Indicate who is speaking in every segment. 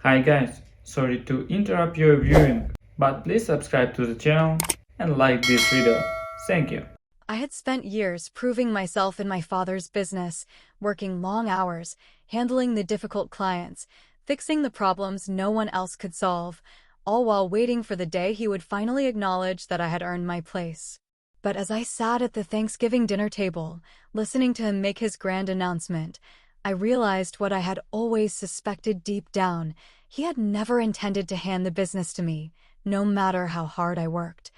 Speaker 1: Hi guys, sorry to interrupt your viewing, but please subscribe to the channel and like this video. Thank you.
Speaker 2: I had spent years proving myself in my father's business, working long hours, handling the difficult clients, fixing the problems no one else could solve, all while waiting for the day he would finally acknowledge that I had earned my place. But as I sat at the Thanksgiving dinner table, listening to him make his grand announcement, I realized what I had always suspected deep down. He had never intended to hand the business to me, no matter how hard I worked.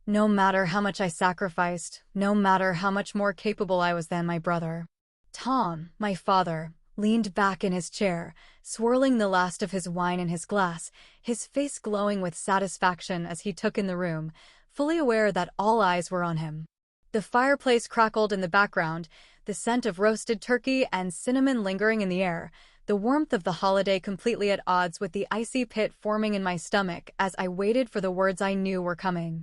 Speaker 2: No matter how much I sacrificed, no matter how much more capable I was than my brother. Tom, my father, leaned back in his chair, swirling the last of his wine in his glass, his face glowing with satisfaction as he took in the room, fully aware that all eyes were on him. The fireplace crackled in the background, the scent of roasted turkey and cinnamon lingering in the air, the warmth of the holiday completely at odds with the icy pit forming in my stomach as I waited for the words I knew were coming.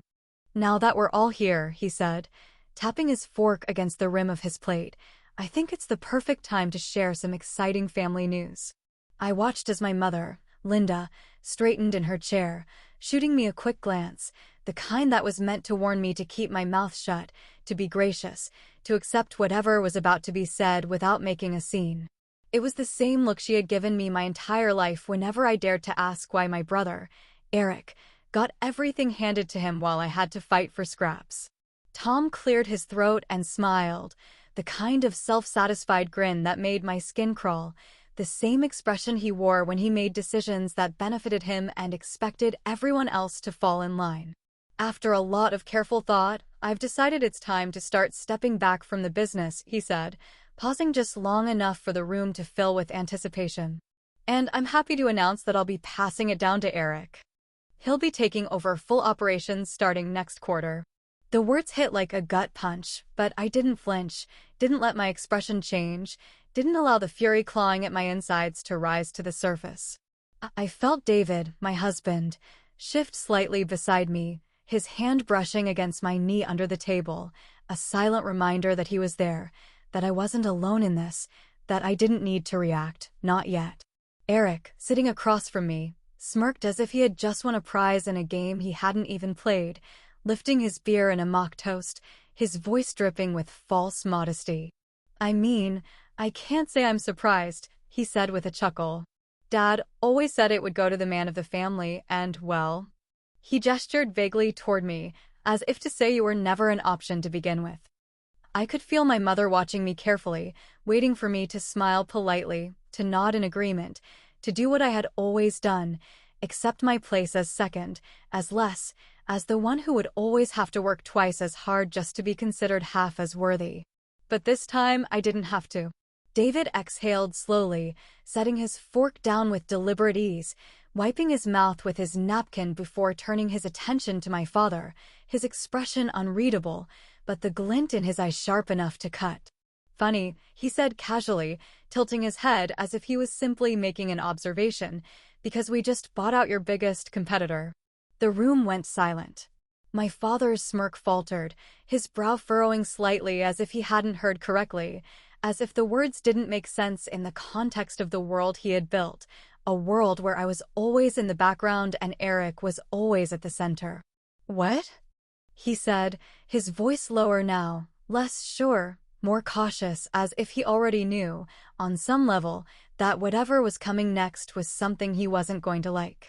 Speaker 2: "Now that we're all here," he said, tapping his fork against the rim of his plate, "I think it's the perfect time to share some exciting family news." I watched as my mother, Linda, straightened in her chair, shooting me a quick glance, the kind that was meant to warn me to keep my mouth shut, to be gracious, to accept whatever was about to be said without making a scene. It was the same look she had given me my entire life whenever I dared to ask why my brother, Eric, got everything handed to him while I had to fight for scraps. Tom cleared his throat and smiled, the kind of self-satisfied grin that made my skin crawl, the same expression he wore when he made decisions that benefited him and expected everyone else to fall in line. "After a lot of careful thought, I've decided it's time to start stepping back from the business," he said, pausing just long enough for the room to fill with anticipation. "And I'm happy to announce that I'll be passing it down to Eric. He'll be taking over full operations starting next quarter." The words hit like a gut punch, but I didn't flinch, didn't let my expression change, didn't allow the fury clawing at my insides to rise to the surface. I felt David, my husband, shift slightly beside me, his hand brushing against my knee under the table, a silent reminder that he was there, that I wasn't alone in this, that I didn't need to react, not yet. Eric, sitting across from me, smirked as if he had just won a prize in a game he hadn't even played, lifting his beer in a mock toast, his voice dripping with false modesty. "I mean, I can't say I'm surprised," he said with a chuckle. "Dad always said it would go to the man of the family, and, well..." He gestured vaguely toward me, as if to say you were never an option to begin with. I could feel my mother watching me carefully, waiting for me to smile politely, to nod in agreement, to do what I had always done, accept my place as second, as less, as the one who would always have to work twice as hard just to be considered half as worthy. But this time, I didn't have to. David exhaled slowly, setting his fork down with deliberate ease, wiping his mouth with his napkin before turning his attention to my father, his expression unreadable, but the glint in his eye sharp enough to cut. "Funny," he said casually, tilting his head as if he was simply making an observation, "because we just bought out your biggest competitor." The room went silent. My father's smirk faltered, his brow furrowing slightly as if he hadn't heard correctly, as if the words didn't make sense in the context of the world he had built, a world where I was always in the background and Eric was always at the center. "What?" he said, his voice lower now, less sure, more cautious, as if he already knew, on some level, that whatever was coming next was something he wasn't going to like.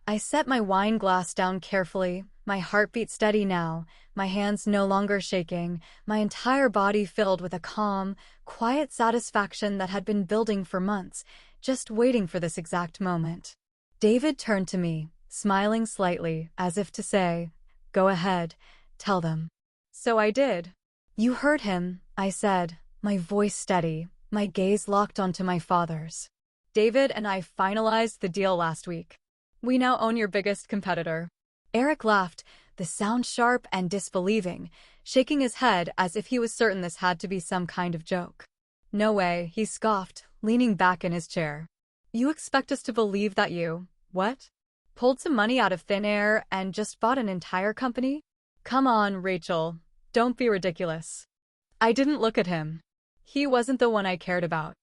Speaker 2: I set my wine glass down carefully, my heartbeat steady now, my hands no longer shaking, my entire body filled with a calm, quiet satisfaction that had been building for months, just waiting for this exact moment. David turned to me, smiling slightly, as if to say, "Go ahead, tell them." So I did. "You heard him," I said, my voice steady, my gaze locked onto my father's. "David and I finalized the deal last week. We now own your biggest competitor." Eric laughed, the sound sharp and disbelieving, shaking his head as if he was certain this had to be some kind of joke. "No way," he scoffed, leaning back in his chair. "You expect us to believe that you, what? Pulled some money out of thin air and just bought an entire company? Come on, Rachel. Don't be ridiculous." I didn't look at him. He wasn't the one I cared about.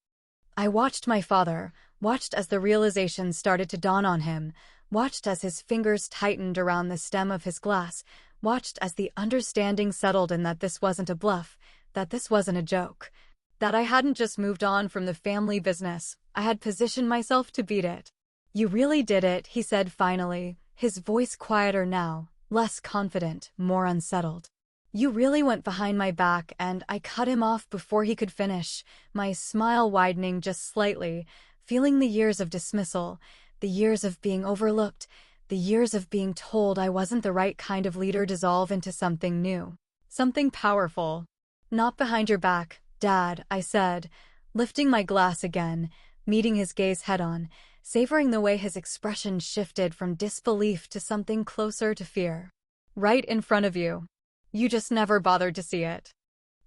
Speaker 2: I watched my father, watched as the realization started to dawn on him, watched as his fingers tightened around the stem of his glass, watched as the understanding settled in that this wasn't a bluff, that this wasn't a joke, that I hadn't just moved on from the family business, I had positioned myself to beat it. "You really did it," he said finally, his voice quieter now, less confident, more unsettled. "You really went behind my back," and I cut him off before he could finish, my smile widening just slightly, feeling the years of dismissal, the years of being overlooked, the years of being told I wasn't the right kind of leader dissolve into something new, something powerful. "Not behind your back, Dad," I said, lifting my glass again, meeting his gaze head-on, savoring the way his expression shifted from disbelief to something closer to fear. "Right in front of you. You just never bothered to see it."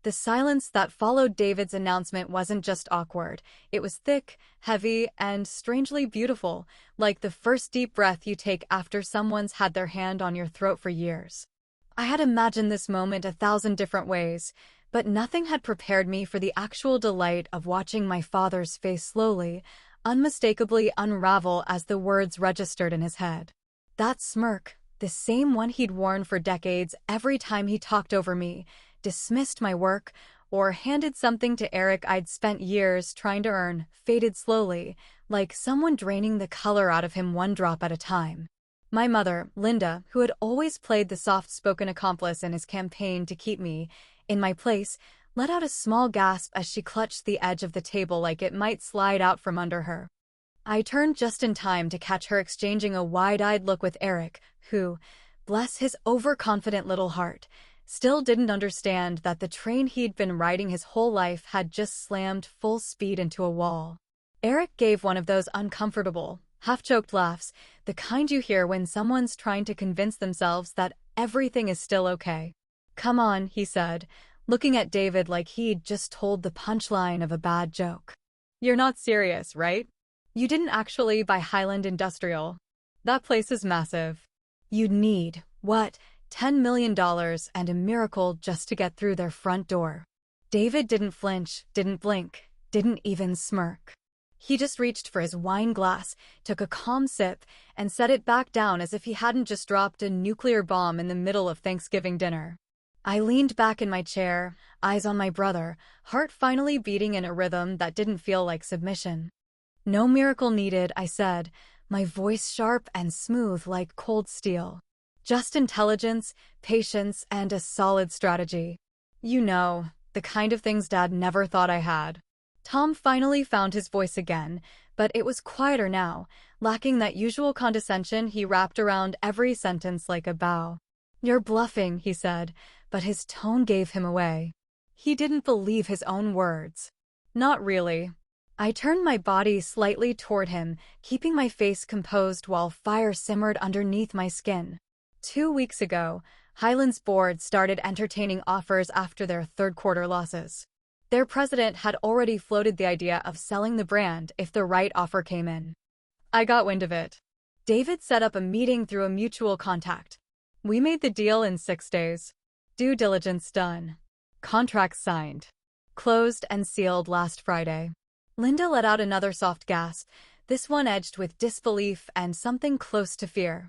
Speaker 2: The silence that followed David's announcement wasn't just awkward. It was thick, heavy, and strangely beautiful, like the first deep breath you take after someone's had their hand on your throat for years. I had imagined this moment 1,000 different ways, but nothing had prepared me for the actual delight of watching my father's face slowly, unmistakably unravel as the words registered in his head. That smirk, the same one he'd worn for decades every time he talked over me, dismissed my work, or handed something to Eric I'd spent years trying to earn, faded slowly, like someone draining the color out of him one drop at a time. My mother, Linda, who had always played the soft-spoken accomplice in his campaign to keep me in my place, let out a small gasp as she clutched the edge of the table like it might slide out from under her. I turned just in time to catch her exchanging a wide-eyed look with Eric, who, bless his overconfident little heart, still didn't understand that the train he'd been riding his whole life had just slammed full speed into a wall. Eric gave one of those uncomfortable, half-choked laughs, the kind you hear when someone's trying to convince themselves that everything is still okay. "Come on," he said, looking at David like he'd just told the punchline of a bad joke. "You're not serious, right? You didn't actually buy Highland Industrial. That place is massive. You'd need, what, $10 million and a miracle just to get through their front door." David didn't flinch, didn't blink, didn't even smirk. He just reached for his wine glass, took a calm sip, and set it back down as if he hadn't just dropped a nuclear bomb in the middle of Thanksgiving dinner. I leaned back in my chair, eyes on my brother, heart finally beating in a rhythm that didn't feel like submission. "No miracle needed," I said, my voice sharp and smooth like cold steel. "Just intelligence, patience, and a solid strategy. You know, the kind of things Dad never thought I had." Tom finally found his voice again, but it was quieter now, lacking that usual condescension he wrapped around every sentence like a bow. "You're bluffing," he said, but his tone gave him away. He didn't believe his own words. "Not really." I turned my body slightly toward him, keeping my face composed while fire simmered underneath my skin. 2 weeks ago, Highland's board started entertaining offers after their third-quarter losses. Their president had already floated the idea of selling the brand if the right offer came in. I got wind of it. David set up a meeting through a mutual contact. We made the deal in 6 days. Due diligence done. Contracts signed. Closed and sealed last Friday. Linda let out another soft gasp, this one edged with disbelief and something close to fear.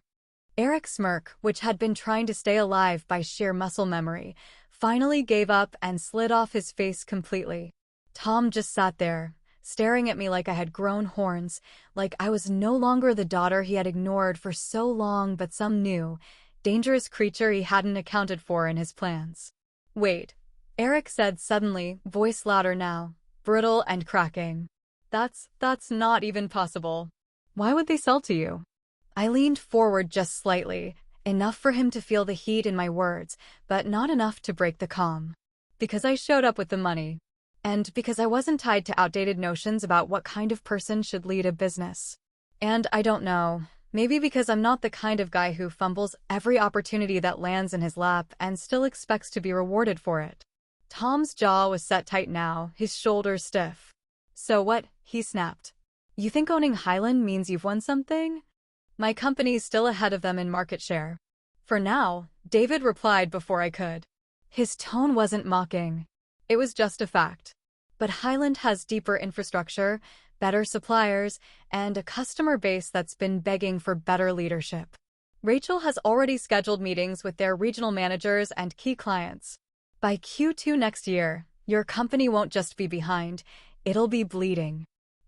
Speaker 2: Eric's smirk, which had been trying to stay alive by sheer muscle memory, finally gave up and slid off his face completely. Tom just sat there, staring at me like I had grown horns, like I was no longer the daughter he had ignored for so long but some new, dangerous creature he hadn't accounted for in his plans. "Wait," Eric said suddenly, voice louder now, brittle and cracking. That's not even possible. Why would they sell to you?" I leaned forward just slightly, enough for him to feel the heat in my words, but not enough to break the calm. "Because I showed up with the money. And because I wasn't tied to outdated notions about what kind of person should lead a business. And I don't know, maybe because I'm not the kind of guy who fumbles every opportunity that lands in his lap and still expects to be rewarded for it." Tom's jaw was set tight now, his shoulders stiff. "So what?" he snapped. "You think owning Highland means you've won something?" "My company's still ahead of them in market share." "For now," David replied before I could. His tone wasn't mocking. It was just a fact. "But Highland has deeper infrastructure, better suppliers, and a customer base that's been begging for better leadership. Rachel has already scheduled meetings with their regional managers and key clients. By Q2 next year, your company won't just be behind, it'll be bleeding.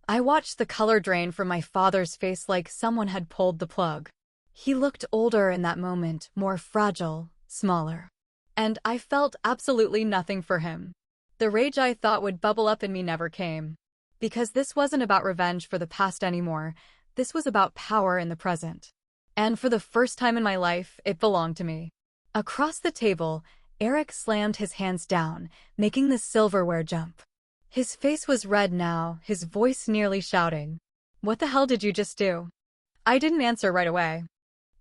Speaker 2: I watched the color drain from my father's face like someone had pulled the plug. He looked older in that moment, more fragile, smaller. And I felt absolutely nothing for him. The rage I thought would bubble up in me never came. Because this wasn't about revenge for the past anymore, this was about power in the present. And for the first time in my life, it belonged to me. Across the table, Eric slammed his hands down, making the silverware jump. His face was red now, his voice nearly shouting. "What the hell did you just do?" I didn't answer right away.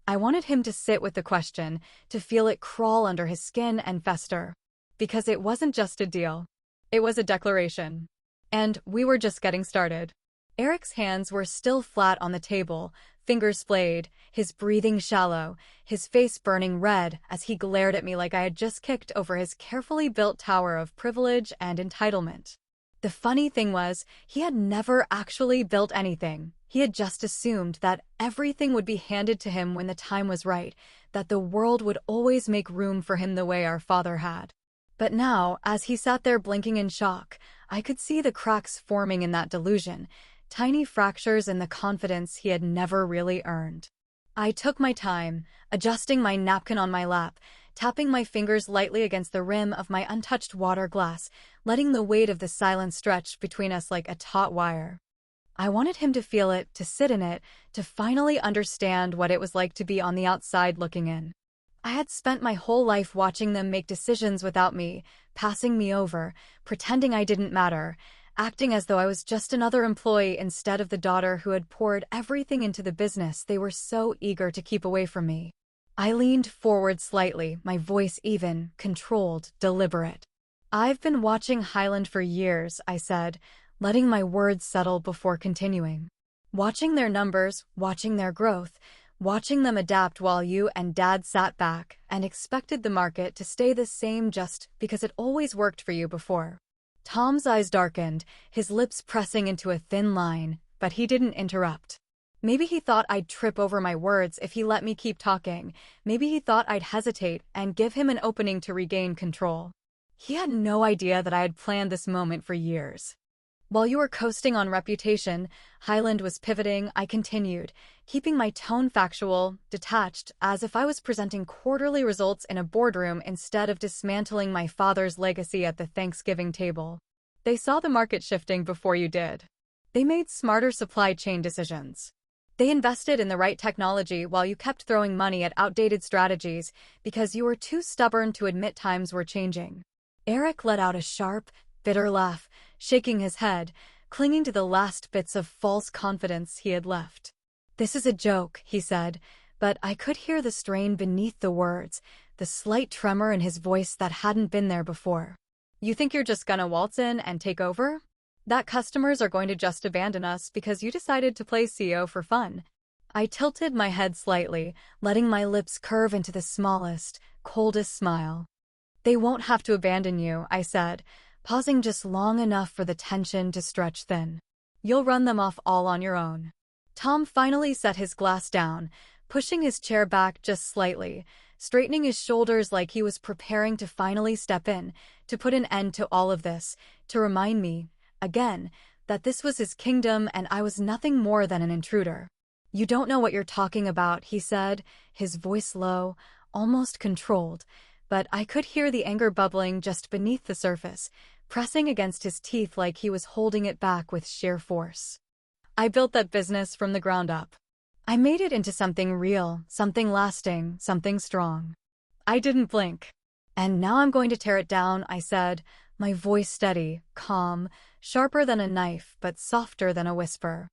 Speaker 2: I wanted him to sit with the question, to feel it crawl under his skin and fester. Because it wasn't just a deal. It was a declaration. And we were just getting started. Eric's hands were still flat on the table, fingers splayed, his breathing shallow, his face burning red as he glared at me like I had just kicked over his carefully built tower of privilege and entitlement. The funny thing was, he had never actually built anything. He had just assumed that everything would be handed to him when the time was right, that the world would always make room for him the way our father had. But now, as he sat there blinking in shock, I could see the cracks forming in that delusion, tiny fractures in the confidence he had never really earned. I took my time, adjusting my napkin on my lap, tapping my fingers lightly against the rim of my untouched water glass, letting the weight of the silence stretch between us like a taut wire. I wanted him to feel it, to sit in it, to finally understand what it was like to be on the outside looking in. I had spent my whole life watching them make decisions without me, passing me over, pretending I didn't matter, acting as though I was just another employee instead of the daughter who had poured everything into the business they were so eager to keep away from me. I leaned forward slightly, my voice even, controlled, deliberate. "I've been watching Highland for years," I said, letting my words settle before continuing. "Watching their numbers, watching their growth, watching them adapt while you and Dad sat back and expected the market to stay the same just because it always worked for you before." Tom's eyes darkened, his lips pressing into a thin line, but he didn't interrupt. Maybe he thought I'd trip over my words if he let me keep talking. Maybe he thought I'd hesitate and give him an opening to regain control. He had no idea that I had planned this moment for years. "While you were coasting on reputation," Highland was pivoting, I continued, keeping my tone factual, detached, as if I was presenting quarterly results in a boardroom instead of dismantling my father's legacy at the Thanksgiving table. "They saw the market shifting before you did. They made smarter supply chain decisions. They invested in the right technology while you kept throwing money at outdated strategies because you were too stubborn to admit times were changing." Eric let out a sharp, bitter laugh, shaking his head, clinging to the last bits of false confidence he had left. "This is a joke," he said, but I could hear the strain beneath the words, the slight tremor in his voice that hadn't been there before. "You think you're just gonna waltz in and take over? That customers are going to just abandon us because you decided to play CEO for fun?" I tilted my head slightly, letting my lips curve into the smallest, coldest smile. "They won't have to abandon you," I said, pausing just long enough for the tension to stretch thin. "You'll run them off all on your own." Tom finally set his glass down, pushing his chair back just slightly, straightening his shoulders like he was preparing to finally step in, to put an end to all of this, to remind me, again, that this was his kingdom and I was nothing more than an intruder. "You don't know what you're talking about," he said, his voice low, almost controlled, but I could hear the anger bubbling just beneath the surface, pressing against his teeth like he was holding it back with sheer force. "I built that business from the ground up. I made it into something real, something lasting, something strong. I didn't blink. And now I'm going to tear it down," I said, my voice steady, calm, sharper than a knife but softer than a whisper.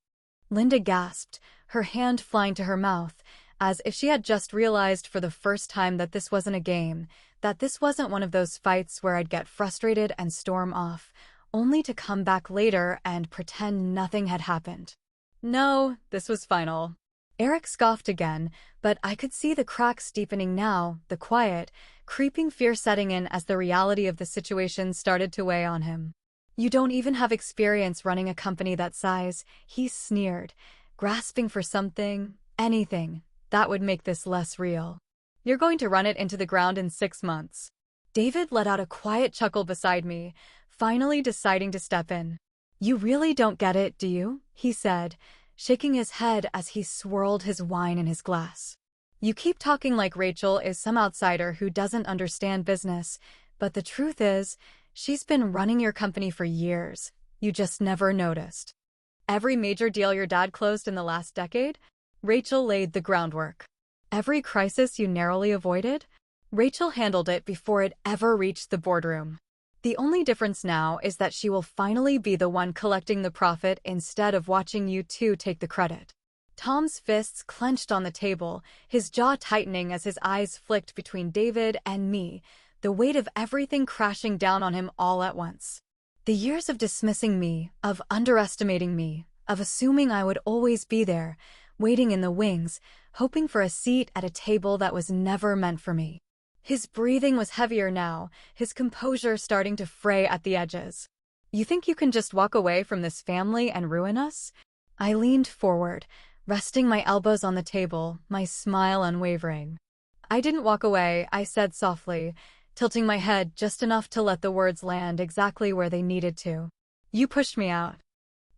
Speaker 2: Linda gasped, her hand flying to her mouth, as if she had just realized for the first time that this wasn't a game, that this wasn't one of those fights where I'd get frustrated and storm off, only to come back later and pretend nothing had happened. "No, this was final." Eric scoffed again, but I could see the cracks deepening now, the quiet, creeping fear setting in as the reality of the situation started to weigh on him. You don't even have experience running a company that size, he sneered, grasping for something, anything, that would make this less real. You're going to run it into the ground in 6 months. David let out a quiet chuckle beside me, finally deciding to step in. You really don't get it, do you? He said, shaking his head as he swirled his wine in his glass. You keep talking like Rachel is some outsider who doesn't understand business, but the truth is, she's been running your company for years. You just never noticed. Every major deal your dad closed in the last decade? Rachel laid the groundwork. Every crisis you narrowly avoided? Rachel handled it before it ever reached the boardroom. The only difference now is that she will finally be the one collecting the profit instead of watching you two take the credit. Tom's fists clenched on the table, his jaw tightening as his eyes flicked between David and me, the weight of everything crashing down on him all at once. The years of dismissing me, of underestimating me, of assuming I would always be there, waiting in the wings, hoping for a seat at a table that was never meant for me. His breathing was heavier now, his composure starting to fray at the edges. You think you can just walk away from this family and ruin us? I leaned forward, resting my elbows on the table, my smile unwavering. I didn't walk away, I said softly, tilting my head just enough to let the words land exactly where they needed to. You pushed me out.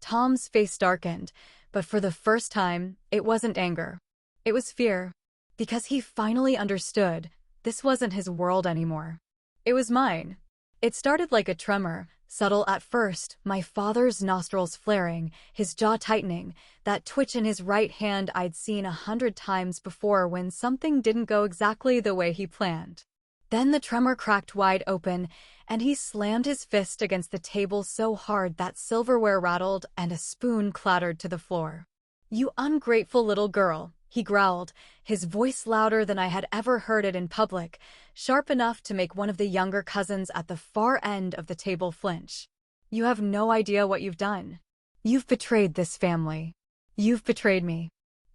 Speaker 2: Tom's face darkened, but for the first time, it wasn't anger. It was fear. Because he finally understood, this wasn't his world anymore. It was mine. It started like a tremor, subtle at first, my father's nostrils flaring, his jaw tightening, that twitch in his right hand I'd seen 100 times before when something didn't go exactly the way he planned. Then the tremor cracked wide open, and he slammed his fist against the table so hard that silverware rattled and a spoon clattered to the floor. You ungrateful little girl, he growled, his voice louder than I had ever heard it in public, sharp enough to make one of the younger cousins at the far end of the table flinch. You have no idea what you've done. You've betrayed this family. You've betrayed me.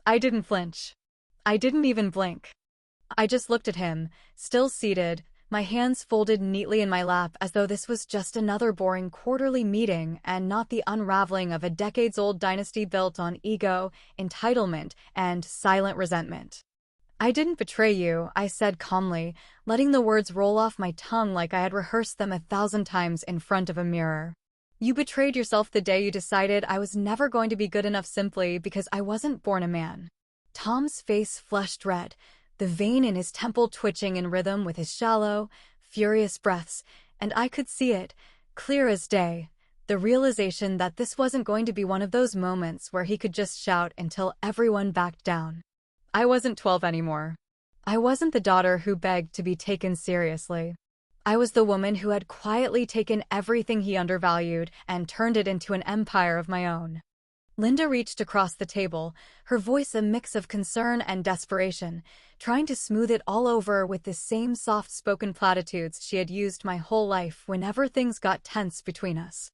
Speaker 2: I didn't flinch. I didn't even blink. I just looked at him, still seated, my hands folded neatly in my lap as though this was just another boring quarterly meeting and not the unraveling of a decades-old dynasty built on ego, entitlement, and silent resentment. I didn't betray you, I said calmly, letting the words roll off my tongue like I had rehearsed them 1,000 times in front of a mirror. You betrayed yourself the day you decided I was never going to be good enough simply because I wasn't born a man. Tom's face flushed red, the vein in his temple twitching in rhythm with his shallow, furious breaths, and I could see it, clear as day, the realization that this wasn't going to be one of those moments where he could just shout until everyone backed down. I wasn't 12 anymore. I wasn't the daughter who begged to be taken seriously. I was the woman who had quietly taken everything he undervalued and turned it into an empire of my own. Linda reached across the table, her voice a mix of concern and desperation, trying to smooth it all over with the same soft-spoken platitudes she had used my whole life whenever things got tense between us.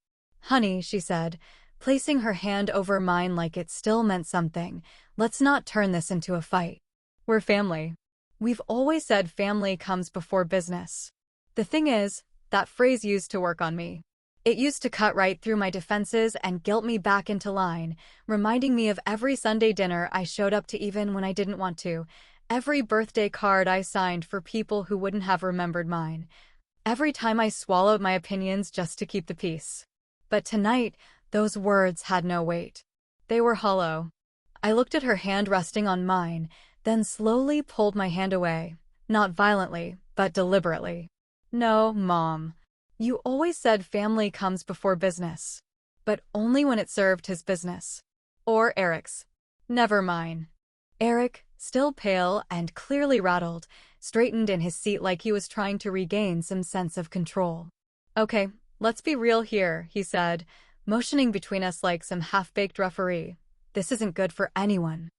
Speaker 2: Honey, she said, placing her hand over mine like it still meant something, let's not turn this into a fight. We're family. We've always said family comes before business. The thing is, that phrase used to work on me. It used to cut right through my defenses and guilt me back into line, reminding me of every Sunday dinner I showed up to even when I didn't want to, every birthday card I signed for people who wouldn't have remembered mine, every time I swallowed my opinions just to keep the peace. But tonight, those words had no weight. They were hollow. I looked at her hand resting on mine, then slowly pulled my hand away, not violently, but deliberately. No, Mom. You always said family comes before business. But only when it served his business. Or Eric's. Never mine. Eric, still pale and clearly rattled, straightened in his seat like he was trying to regain some sense of control. Okay, let's be real here, he said, motioning between us like some half-baked referee. This isn't good for anyone.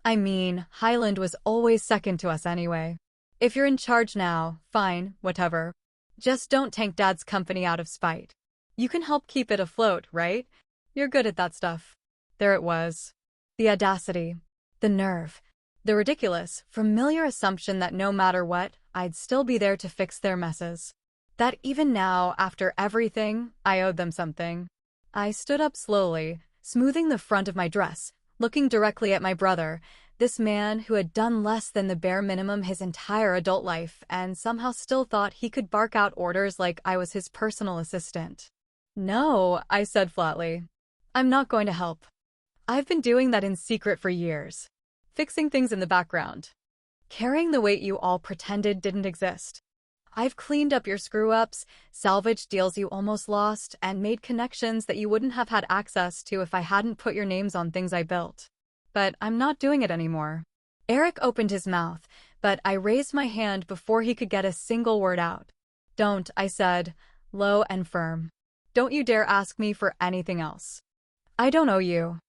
Speaker 2: I mean, Highland was always second to us anyway. If you're in charge now, fine, whatever. Just don't tank Dad's company out of spite. You can help keep it afloat, right? You're good at that stuff. There it was. The audacity. The nerve. The ridiculous, familiar assumption that no matter what, I'd still be there to fix their messes. That even now, after everything, I owed them something. I stood up slowly, smoothing the front of my dress, looking directly at my brother, this man who had done less than the bare minimum his entire adult life and somehow still thought he could bark out orders like I was his personal assistant. "No," I said flatly. "I'm not going to help. I've been doing that in secret for years. Fixing things in the background. Carrying the weight you all pretended didn't exist. I've cleaned up your screw-ups, salvaged deals you almost lost, and made connections that you wouldn't have had access to if I hadn't put your names on things I built. But I'm not doing it anymore." Eric opened his mouth, but I raised my hand before he could get a single word out. "Don't," I said, low and firm. "Don't you dare ask me for anything else. I don't owe you.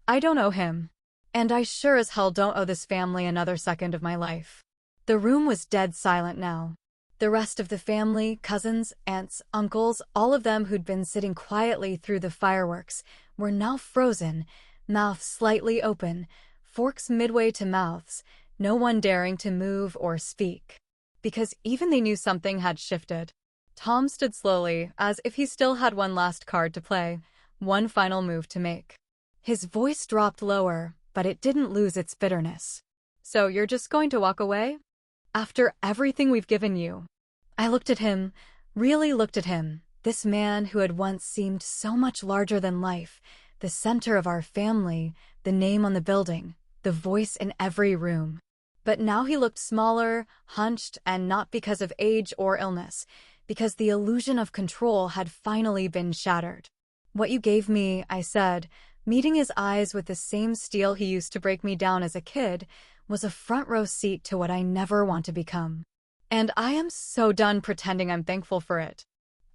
Speaker 2: I don't owe him. And I sure as hell don't owe this family another second of my life." The room was dead silent now. The rest of the family, cousins, aunts, uncles, all of them who'd been sitting quietly through the fireworks, were now frozen, mouths slightly open, forks midway to mouths, no one daring to move or speak. Because even they knew something had shifted. Tom stood slowly, as if he still had one last card to play, one final move to make. His voice dropped lower, but it didn't lose its bitterness. "So you're just going to walk away? After everything we've given you?" I looked at him, really looked at him, this man who had once seemed so much larger than life, the center of our family, the name on the building, the voice in every room. But now he looked smaller, hunched, and not because of age or illness, because the illusion of control had finally been shattered. "What you gave me," I said, meeting his eyes with the same steel he used to break me down as a kid, was a front row seat to what I never want to become. And I am so done pretending I'm thankful for it.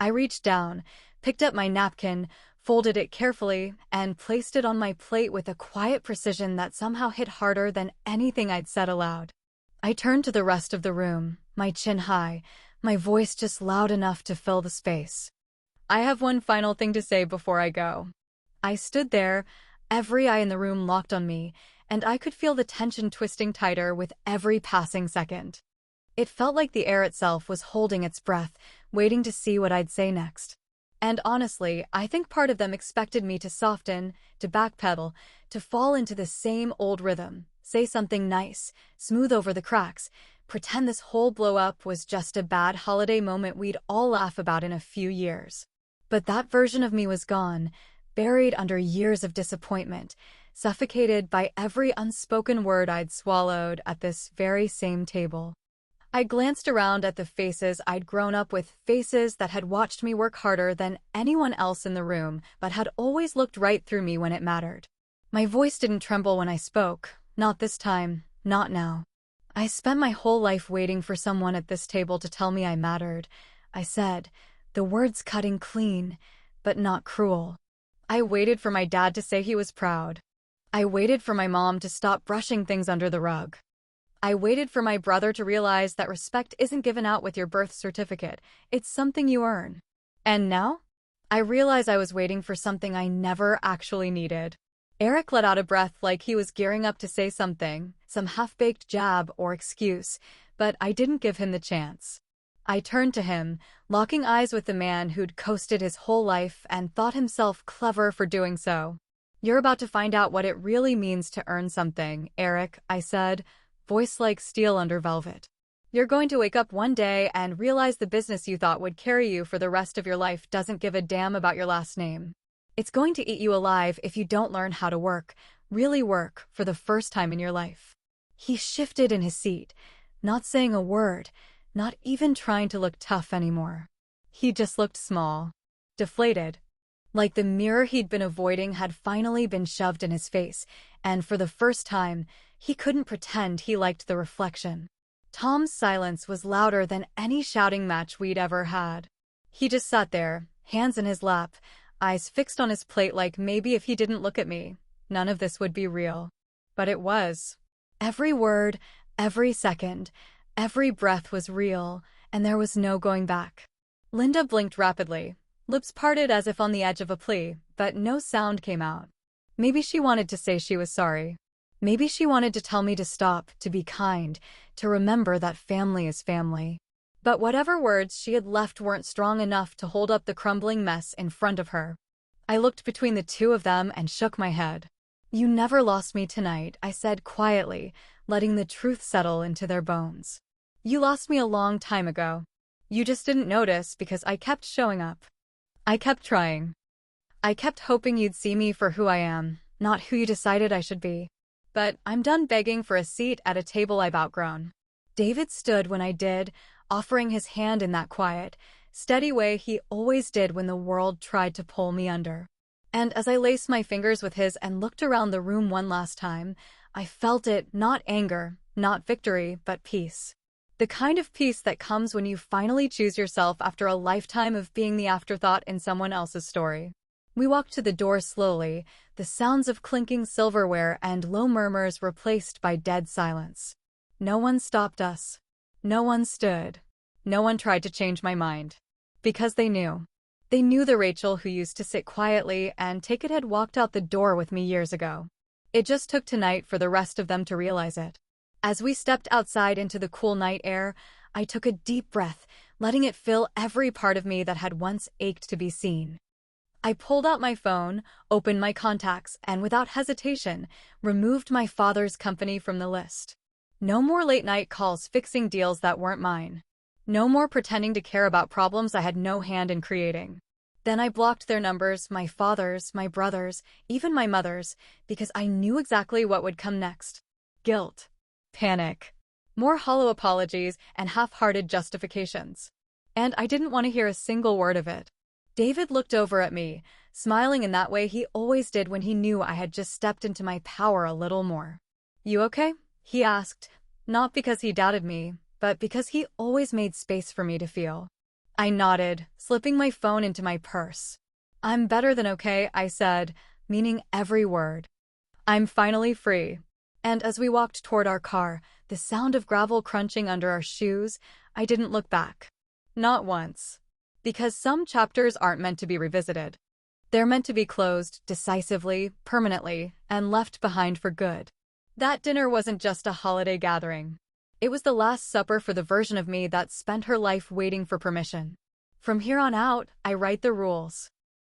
Speaker 2: I reached down, picked up my napkin, folded it carefully, and placed it on my plate with a quiet precision that somehow hit harder than anything I'd said aloud. I turned to the rest of the room, my chin high, my voice just loud enough to fill the space. "I have one final thing to say before I go." I stood there, every eye in the room locked on me, and I could feel the tension twisting tighter with every passing second. It felt like the air itself was holding its breath, waiting to see what I'd say next. And honestly, I think part of them expected me to soften, to backpedal, to fall into the same old rhythm, say something nice, smooth over the cracks, pretend this whole blow-up was just a bad holiday moment we'd all laugh about in a few years. But that version of me was gone, buried under years of disappointment, suffocated by every unspoken word I'd swallowed at this very same table. I glanced around at the faces I'd grown up with, faces that had watched me work harder than anyone else in the room, but had always looked right through me when it mattered. My voice didn't tremble when I spoke, not this time, not now. "I spent my whole life waiting for someone at this table to tell me I mattered," I said, the words cutting clean, but not cruel. "I waited for my dad to say he was proud. I waited for my mom to stop brushing things under the rug. I waited for my brother to realize that respect isn't given out with your birth certificate, it's something you earn. And now? I realize I was waiting for something I never actually needed." Eric let out a breath like he was gearing up to say something, some half-baked jab or excuse, but I didn't give him the chance. I turned to him, locking eyes with the man who'd coasted his whole life and thought himself clever for doing so. "You're about to find out what it really means to earn something, Eric," I said, voice like steel under velvet. "You're going to wake up one day and realize the business you thought would carry you for the rest of your life doesn't give a damn about your last name. It's going to eat you alive if you don't learn how to work, really work, for the first time in your life." He shifted in his seat, not saying a word, not even trying to look tough anymore. He just looked small, deflated, like the mirror he'd been avoiding had finally been shoved in his face, and for the first time, he couldn't pretend he liked the reflection. Tom's silence was louder than any shouting match we'd ever had. He just sat there, hands in his lap, eyes fixed on his plate like maybe if he didn't look at me, none of this would be real. But it was. Every word, every second, every breath was real, and there was no going back. Linda blinked rapidly, lips parted as if on the edge of a plea, but no sound came out. Maybe she wanted to say she was sorry. Maybe she wanted to tell me to stop, to be kind, to remember that family is family. But whatever words she had left weren't strong enough to hold up the crumbling mess in front of her. I looked between the two of them and shook my head. "You never lost me tonight," I said quietly, letting the truth settle into their bones. "You lost me a long time ago. You just didn't notice because I kept showing up. I kept trying. I kept hoping you'd see me for who I am, not who you decided I should be. But I'm done begging for a seat at a table I've outgrown." David stood when I did, offering his hand in that quiet, steady way he always did when the world tried to pull me under. And as I laced my fingers with his and looked around the room one last time, I felt it, not anger, not victory, but peace. The kind of peace that comes when you finally choose yourself after a lifetime of being the afterthought in someone else's story. We walked to the door slowly, the sounds of clinking silverware and low murmurs replaced by dead silence. No one stopped us. No one stood. No one tried to change my mind. Because they knew. They knew the Rachel who used to sit quietly and take it had walked out the door with me years ago. It just took tonight for the rest of them to realize it. As we stepped outside into the cool night air, I took a deep breath, letting it fill every part of me that had once ached to be seen. I pulled out my phone, opened my contacts, and without hesitation, removed my father's company from the list. No more late-night calls fixing deals that weren't mine. No more pretending to care about problems I had no hand in creating. Then I blocked their numbers, my father's, my brother's, even my mother's, because I knew exactly what would come next. Guilt. Panic. More hollow apologies and half-hearted justifications. And I didn't want to hear a single word of it. David looked over at me, smiling in that way he always did when he knew I had just stepped into my power a little more. "You okay?" he asked, not because he doubted me, but because he always made space for me to feel. I nodded, slipping my phone into my purse. "I'm better than okay," I said, meaning every word. "I'm finally free." And as we walked toward our car, the sound of gravel crunching under our shoes, I didn't look back. Not once. Because some chapters aren't meant to be revisited. They're meant to be closed decisively, permanently, and left behind for good. That dinner wasn't just a holiday gathering. It was the last supper for the version of me that spent her life waiting for permission. From here on out, I write the rules.